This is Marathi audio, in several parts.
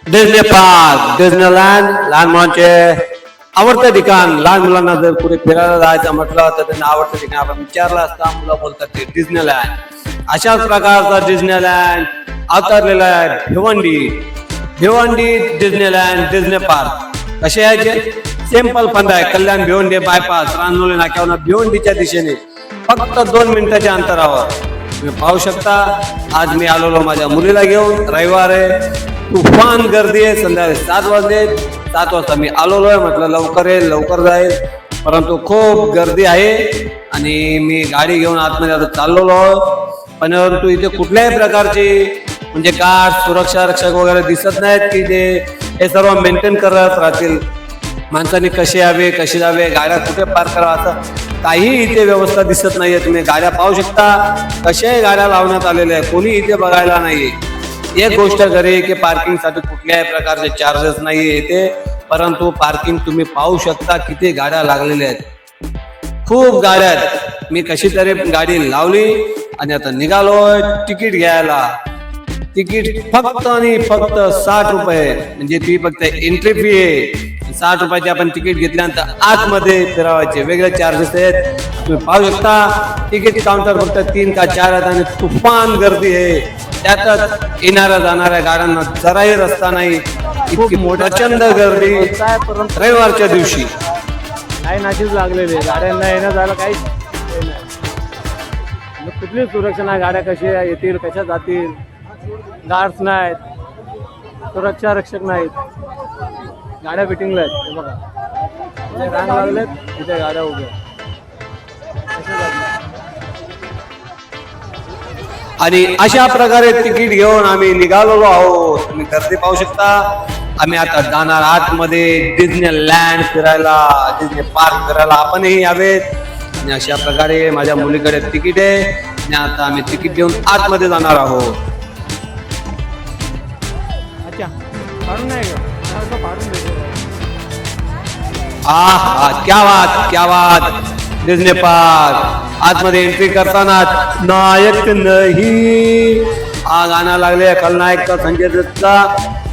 डिझनी पार्क, डिझनीलँड लहान मुलांचे आवडतं ठिकाण. लहान मुलांना जर कुठे फिरायला जायचं म्हटलं तर त्यांना आवडतं ठिकाण आपण विचारलं असता मुलं बोलतात ते डिझनीलँड. अशाच प्रकारचा डिझनीलँड अवतरलेला आहे Bhiwandi. Bhiwandi Disneyland Disney park कसे आहे? सिंपल फंदा आहे. कल्याण भिवंडी बायपास रानोली नाक्यावर भिवंडीच्या दिशेने फक्त 2 मिनिटाच्या अंतरावर तुम्ही पाहू शकता. आज मी आलेलो माझ्या मुलीला घेऊन. रविवार आहे, तुफान गर्दी आहे. संध्याकाळी 7 वाजले. 7 वाजता मी आलेलो आहे. म्हटलं लवकर येईल लवकर जाईल, परंतु खूप गर्दी आहे आणि मी गाडी घेऊन आतमध्ये आता चाललेलो आहे. परंतु इथे कुठल्याही प्रकारची म्हणजे गार्ड सुरक्षा रक्षक वगैरे दिसत नाहीत की जे हे सर्व मेंटेन करत राहतील. माणसांनी कसे यावे कसे जावे गाड्या कुठे पार्क करावा असं काही इथे व्यवस्था दिसत नाहीये. तुम्ही गाड्या पाहू शकता कशाही गाड्या लावण्यात आलेल्या आहे. कोणी इथे बघायला नाही. एक गोष्ट घरी की पार्किंगसाठी कुठल्याही प्रकारचे चार्जेस नाही इथे, परंतु पार्किंग तुम्ही पाहू शकता किती गाड्या लागलेल्या आहेत. खूप गाड्या आहेत. मी कशी तरी गाडी लावली आणि आता निघालोय तिकीट घ्यायला. तिकीट फक्त आणि फक्त 60 रुपये म्हणजे ती फक्त एंट्री फी आहे. 60 रुपयाचे आपण तिकीट घेतल्यानंतर आतमध्ये फिरवायचे वेगळे चार्जेस आहेत. तुम्ही पाहू शकता तिकीट काउंटर फक्त 3 का 4 आहेत आणि तुफान गर्दी आहे. त्यातच येणाऱ्या जाणाऱ्या गाड्यांना जराही रस्ता नाही. इतकी प्रचंड गर्दी रविवारच्या दिवशी. काही नाचीच लागलेली गाड्यांना येणं जायला काहीच कुठलीच सुरक्षा नाही. गाड्या कशा येतील कशा जातील, गार्ड्स नाहीत, सुरक्षा रक्षक नाहीत. गाड्या फिटिंगला आहेत. हे बघा रांग लागलेत तिथे गाड्या उभ्या. आणि अशा प्रकारे तिकीट घेऊन आम्ही निघालेलो आहोत. तुम्ही गर्दी पाहू शकता. आम्ही आता जाणार आतमध्ये डिझनीलँड फिरायला, डिझनी पार्क फिरायला. आपणही यावेत. आणि अशा प्रकारे माझ्या मुलीकडे तिकीट आहे आणि आता आम्ही तिकीट घेऊन आतमध्ये जाणार आहोत. अच्छा फाडून नाही का फाडून देतो. क्या बात क्या बात. डिझनी पार्क आतमध्ये एंट्री करताना नायक नाही हा गाणं लागले. खलनायकचा संजय दत्तचा.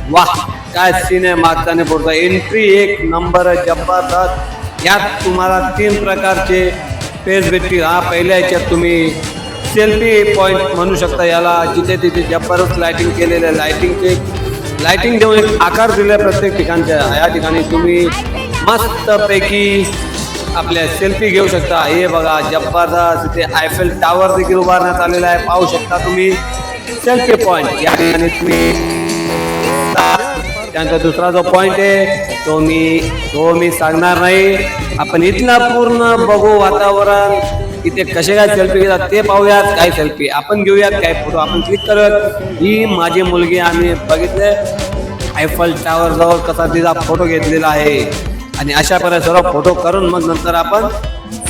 वाह काय सीन आहे मागचा आणि पुढचा. एंट्री एक नंबर जबरदस्त. यात तुम्हाला 3 प्रकारचे पेज भेटतील. हा पहिल्या याच्यात तुम्ही सेल्फी पॉइंट म्हणू शकता याला, जिथे तिथे जबरदस्त लाइटिंग केलेले. लाइटिंग देऊन एक आकार दिले प्रत्येक ठिकाणच्या. या ठिकाणी तुम्ही मस्तपैकी आपल्या सेल्फी घेऊ शकता. हे बघा जबरदस्त. तिथे आयफेल टावर देखील उभारण्यात आलेला आहे. पाहू शकता तुम्ही सेल्फी पॉइंट. या ठिकाणी तुम्ही त्यांचा दुसरा जो पॉइंट आहे तो मी सांगणार नाही. आपण इथला पूर्ण बघू वातावरण. इथे कसे काय सेल्फी घेतात ते पाहूयात. काय सेल्फी आपण घेऊयात, काय फोटो आपण क्लिक करूयात. ही माझी मुलगी आम्ही बघितले आयफेल टावर जवळ कसा तिचा फोटो घेतलेला आहे. आणि अशा प्रकारे सर्व फोटो करून मग नंतर आपण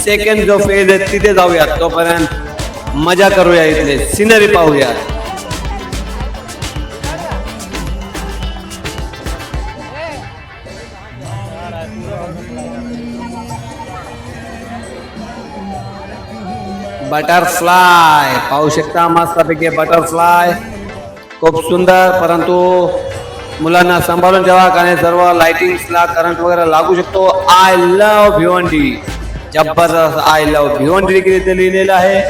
सेकंड जो फेज आहे तिथे जाऊयात. तोपर्यंत मजा करूया, इथले सिनरी पाहूयात. बटरफ्लाय पाहू शकता मस्तपैकी. बटरफ्लाय खूप सुंदर, परंतु मुलांना सांभाळून ठेवा कारण सर्व लाइटिंग्सला करंट वगैरे लागू शकतो. I love Bhiwandi. जबरदस्त आय लव्ह भिवंडी देखील इथे लिहिलेलं आहे.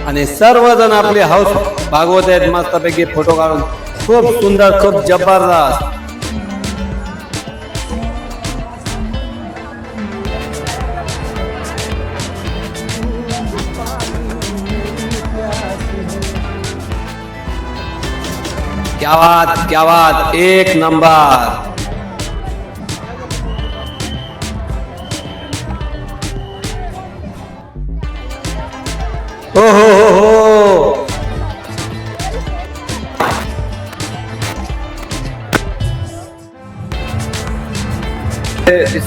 आणि सर्वजण आपले हाऊस भागवत आहेत मस्तपैकी फोटो काढून. खूप सुंदर खूप जबरदस्त. क्या बात एक नंबर. हो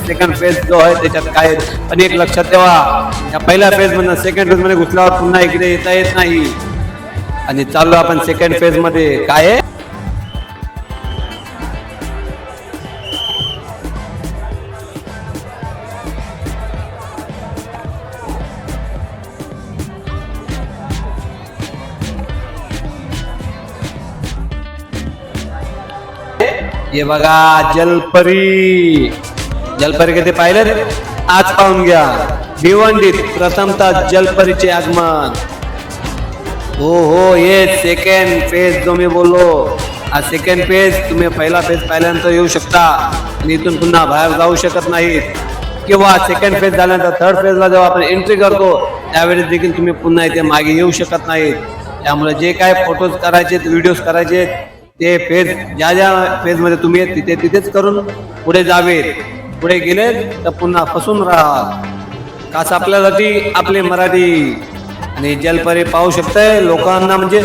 सेकंड फेज जो आहे त्याच्यात काय पण एक लक्षात ठेवा. या पहिल्या फेज मधून सेकंड फेज मध्ये घुसल्यावर पुन्हा इकडे येता येत नाही. आणि चाललो आपण सेकंड फेज मध्ये. काय आहे हे बघा जलपरी. जलपरी कधी पाहिलं? आज पाहून घ्या. भिवंडीत प्रथमतः जलपरीचे आगमन. हो ये सेकंड फेज जो मी बोललो, हा सेकंड फेज. तुम्ही पहिला फेज पाहिल्यानंतर येऊ शकता आणि इथून पुन्हा बाहेर जाऊ शकत नाहीत. किंवा सेकंड फेज झाल्यानंतर थर्ड फेजला जेव्हा आपण एंट्री करतो त्यावेळेस देखील तुम्ही पुन्हा इथे मागे येऊ शकत नाहीत. त्यामुळे जे काय फोटोज करायचे, व्हिडिओज करायचे, ते फेज ज्या ज्या फेजमध्ये तुम्ही तिथेच करून पुढे जावे. पुढे गेले तर पुन्हा फसून राहा. खास आपल्यासाठी आपली मराठी. आणि जलपरी पाहू शकताय. लोकांना म्हणजे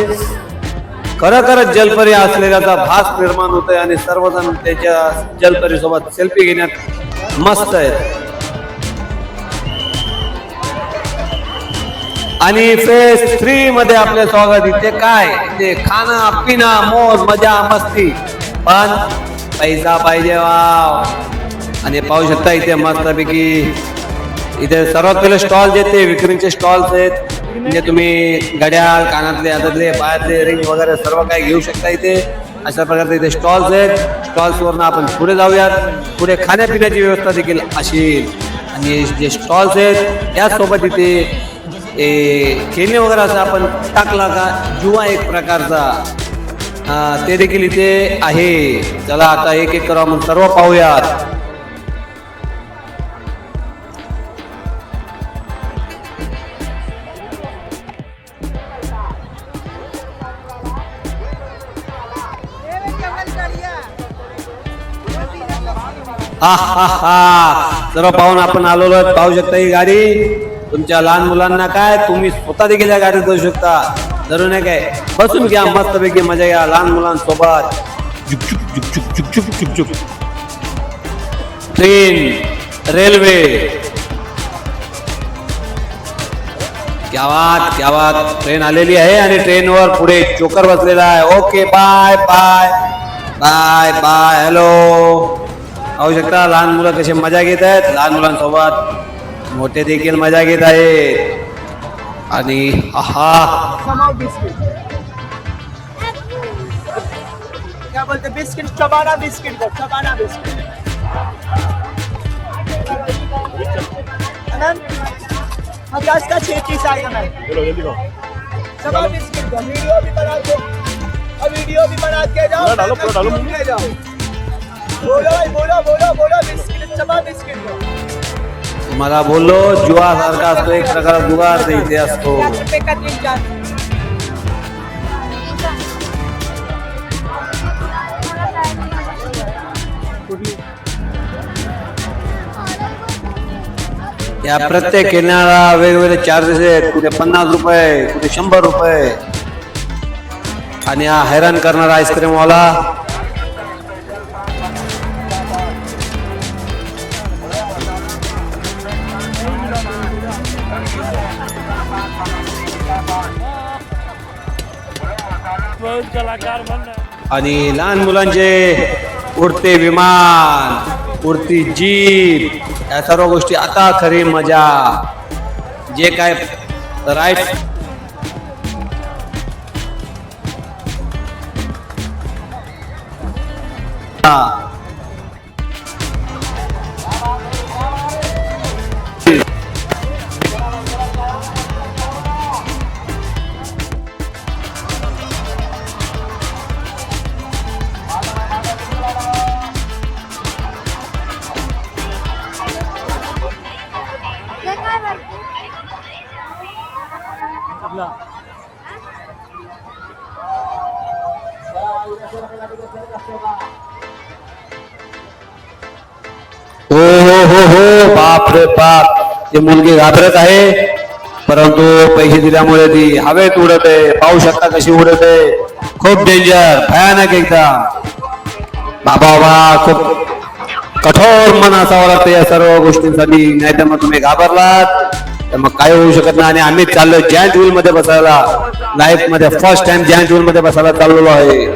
खरंच जलपरी असलेल्याचा भास निर्माण होतोय आणि सर्वजण त्याच्या जलपरी सोबत सेल्फी घेण्यात मस्त आहेत. आणि फेज 3 मध्ये आपले स्वागत. इथे काय ते खाना पिना मौज मजा मस्ती, पण पैसा पाहिजे वाव. आणि पाहू शकता इथे मस्तपैकी इथे सर्वात पहिले स्टॉल जे ते विक्रीचे स्टॉल्स आहेत. म्हणजे तुम्ही घड्याळ, कानातले, हातातले, पायातले रिंग वगैरे सर्व काही घेऊ शकता इथे. अशा प्रकारचे इथे स्टॉल्स आहेत. स्टॉल्सवरनं आपण पुढे जाऊयात. पुढे खाण्यापिण्याची व्यवस्था देखील असेल. आणि जे स्टॉल्स आहेत त्याचसोबत इथे खेळणे वगैरे असं आपण टाकला का जुवा एक प्रकारचा ते देखील इथे आहे. चला आता एक एक करू आपण सर्व पाहूयात. सर्व पाहून आपण आलेलो आहोत. पाहू शकता ही गाडी. तुमच्या लहान मुलांना काय तुम्ही स्वतः देखील या गाडीत जाऊ शकता. जरूर नाही काय बसून घ्या, मस्तपैकी मजा घ्या लहान मुलांसोबत. झुकझुक झुकझुक झुकझुक झुकझुक. ट्रेन, रेल्वे, क्या बात. ट्रेन आलेली आहे आणि ट्रेनवर पुढे चोकर बसलेला आहे. Okay bye bye bye bye hello. पाहू शकता लहान मुलं कशी मजा घेत आहेत. लहान मुलांसोबत मोठे देखील मजा घेत आहेत. आणि क्या बोलते बिस्किट, चबाना बिस्किट को, चबाना बिस्किट. पचास का 6 पीस आएगा मैम. चबा बिस्किट को वीडियो भी बना दो और वीडियो भी बना के जाओ. डालो के जाओ. बोलो बिस्किट, चबा बिस्किट को. तुम्हाला बोललो जुआ सारखा असतो, एक प्रकार जुगार इथे असतो. 50 रुपये का 3-4. या प्रत्येक खेळण्याला वेगवेगळे चार्जेस आहेत. कुठे 50 रुपये, कुठे 100 रुपये. आणि हा हैराण करणारा आईस्क्रीम वाला आणि लहान मुलांचे उडते विमान, उडती जीप, या सर्व गोष्टी आता खरी मजा. जे काय राईट हो बाप रे बाप. ती मुलगी घाबरत आहे, परंतु पैसे दिल्यामुळे ती हवेत उडत आहे. पाहू शकता कशी उडत आहे. खूप डेंजर, भयानक एकदम. बाबा खूप कठोर मन असावं लागतं या सर्व गोष्टींसाठी. नाही तर मग तुम्ही घाबरलात तर मग काय होऊ शकत नाही. आणि आम्ही चाललो जॉईंट व्हील मध्ये बसायला. लाईफ मध्ये फर्स्ट टाइम जॉईंट व्हील मध्ये बसायला चाललेलो आहे.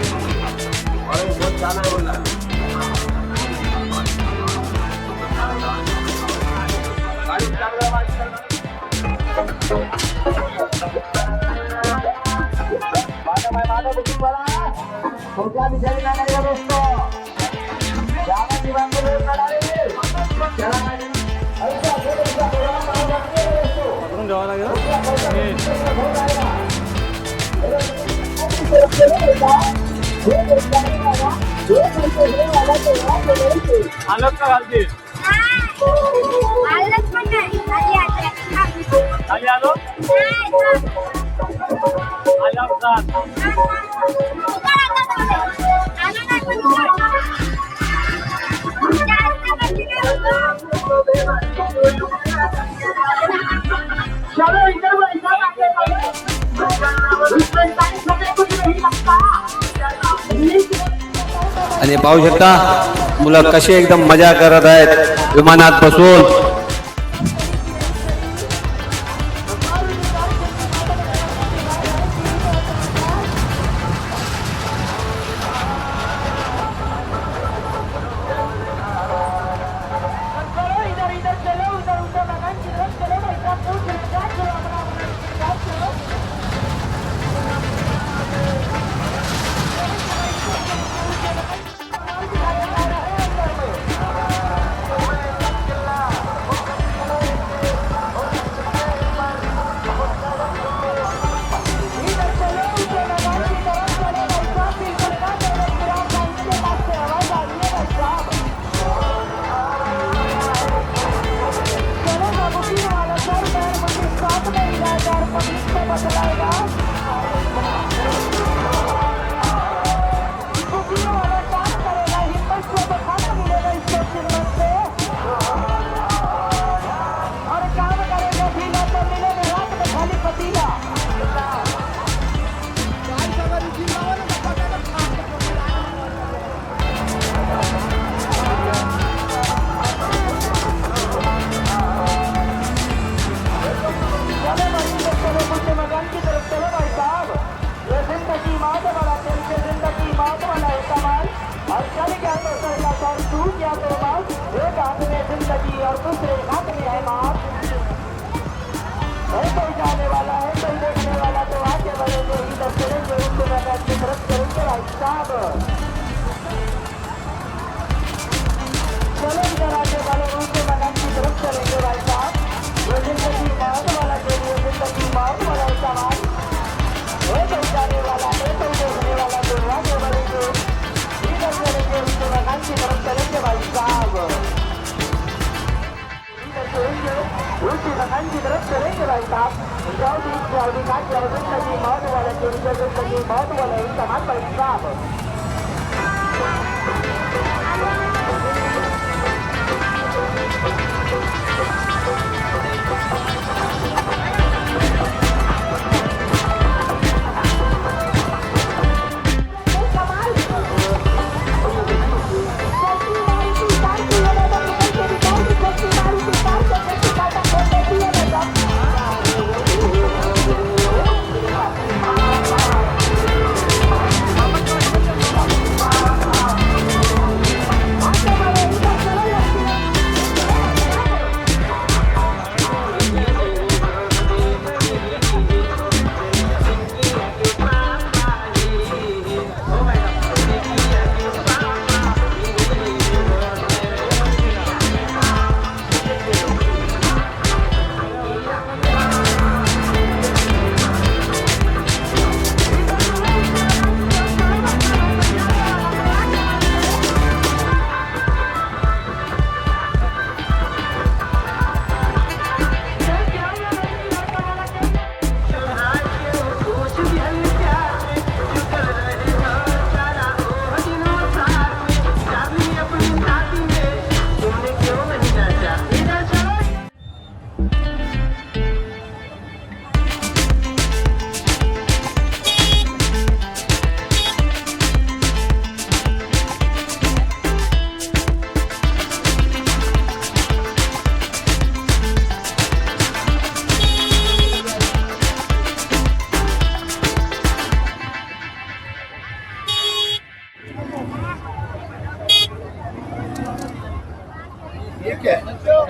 पकडून घ्यावं लागेल आलं का घालते खाली आलो आल्यावर जात चलो इधर वो इधर आगे बढ़ो इसमें सारे छोटे कुछ नहीं लगता आणि पाहू शकता मुलं कशी एकदम मजा करत आहेत विमानात बसून.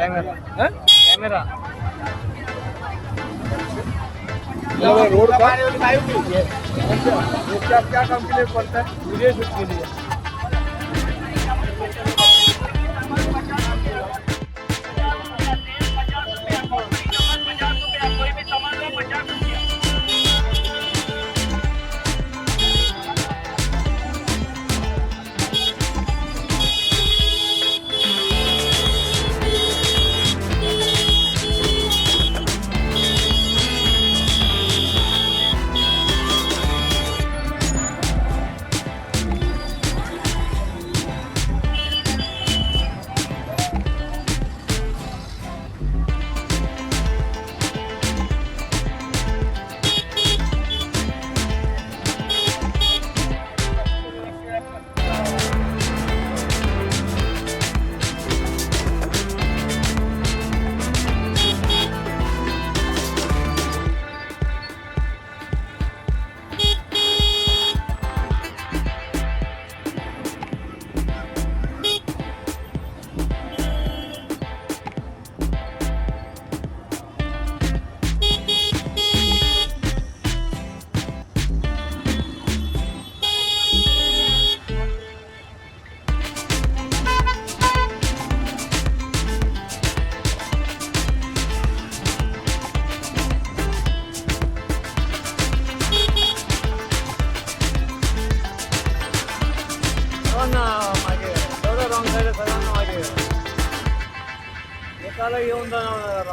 कैमरा रोड का क्या काम के लिए पड़ता है? वीडियो शूट के लिए। त्याला येऊन जाणार